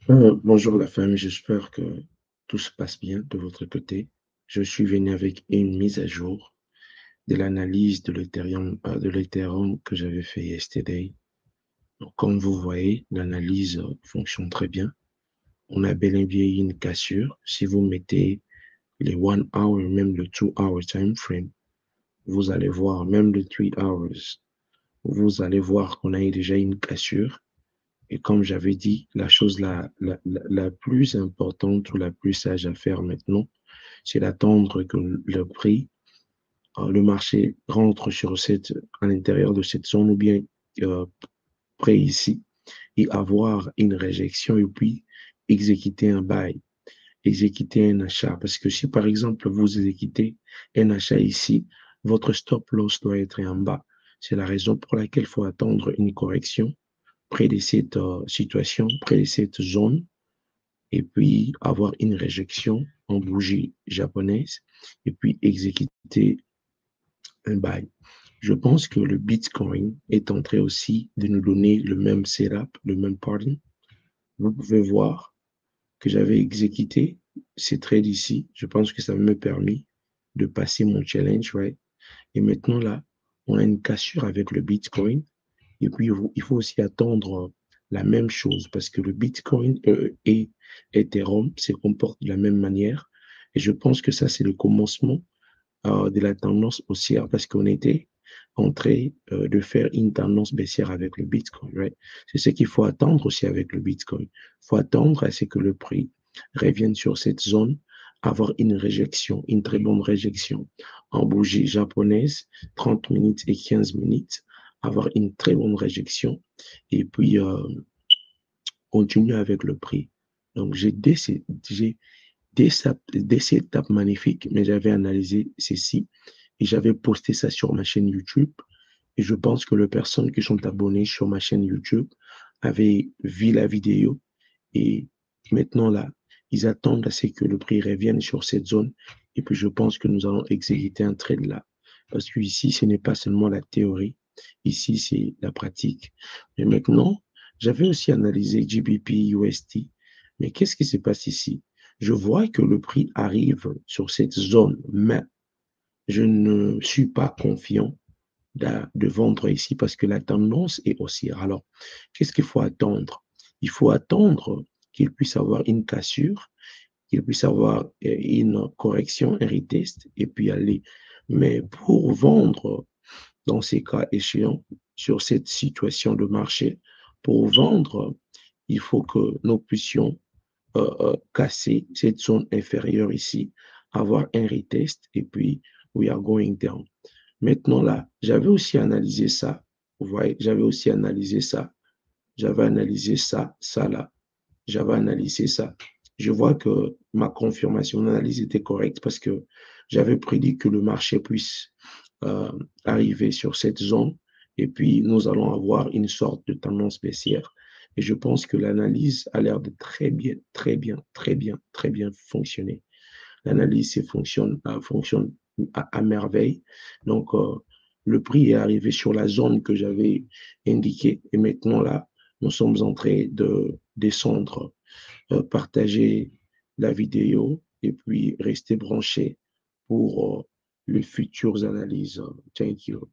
Bonjour la famille, j'espère que tout se passe bien de votre côté. Je suis venu avec une mise à jour de l'analyse de l'Ethereum que j'avais fait yesterday. Donc, comme vous voyez, l'analyse fonctionne très bien. On a bel et bien une cassure. Si vous mettez les 1 hour, même le 2 hour time frame, vous allez voir, même le 3 hours, vous allez voir qu'on a eu déjà une cassure. Et comme j'avais dit, la chose la plus importante ou la plus sage à faire maintenant, c'est d'attendre que le prix, le marché rentre à l'intérieur de cette zone ou bien euh, près ici et avoir une réjection et puis exécuter un bail, exécuter un achat. Parce que si par exemple vous exécutez un achat ici, votre stop loss doit être en bas. C'est la raison pour laquelle il faut attendre une correction près de cette situation, près de cette zone et puis avoir une réjection en bougie japonaise et puis exécuter un bail. Je pense que le Bitcoin est en train aussi de nous donner le même setup, le même pattern. Vous pouvez voir que j'avais exécuté ces trades ici. Je pense que ça m'a permis de passer mon challenge, right? Et maintenant là, on a une cassure avec le Bitcoin. Et puis, il faut aussi attendre la même chose parce que le Bitcoin et Ethereum se comportent de la même manière. Et je pense que ça, c'est le commencement de la tendance haussière parce qu'on était en train de faire une tendance baissière avec le Bitcoin. Right? C'est ce qu'il faut attendre aussi avec le Bitcoin. Il faut attendre à ce que le prix revienne sur cette zone, avoir une réjection, une très bonne réjection en bougie japonaise, 30 minutes et 15 minutes, avoir une très bonne réjection et puis continuer avec le prix. Donc, j'ai des étapes magnifiques, mais j'avais analysé ceci et j'avais posté ça sur ma chaîne YouTube. Et je pense que les personnes qui sont abonnées sur ma chaîne YouTube avaient vu la vidéo et maintenant là, ils attendent à ce que le prix revienne sur cette zone. Et puis je pense que nous allons exécuter un trade là. Parce que ici, ce n'est pas seulement la théorie, ici, c'est la pratique. Mais maintenant, j'avais aussi analysé GBP USD. Mais qu'est-ce qui se passe ici? Je vois que le prix arrive sur cette zone, mais je ne suis pas confiant de vendre ici parce que la tendance est haussière. Alors, qu'est-ce qu'il faut attendre? Il faut attendre qu'il puisse avoir une cassure, qu'il puisse avoir une correction, un retest et puis aller. Mais pour vendre dans ces cas échéants, sur cette situation de marché, pour vendre, il faut que nous puissions casser cette zone inférieure ici, avoir un retest et puis we are going down. Maintenant là, j'avais aussi analysé ça. Vous voyez, j'avais aussi analysé ça. J'avais analysé ça, ça là. J'avais analysé ça. Je vois que ma confirmation d'analyse était correcte parce que j'avais prédit que le marché puisse euh, arriver sur cette zone et puis nous allons avoir une sorte de tendance baissière. Et je pense que l'analyse a l'air de très bien, très bien, très bien, très bien fonctionner. L'analyse fonctionne à merveille. Donc, le prix est arrivé sur la zone que j'avais indiquée. Et maintenant, là, nous sommes en train de descendre, partager la vidéo et puis rester branché pour les futures analyses. Thank you.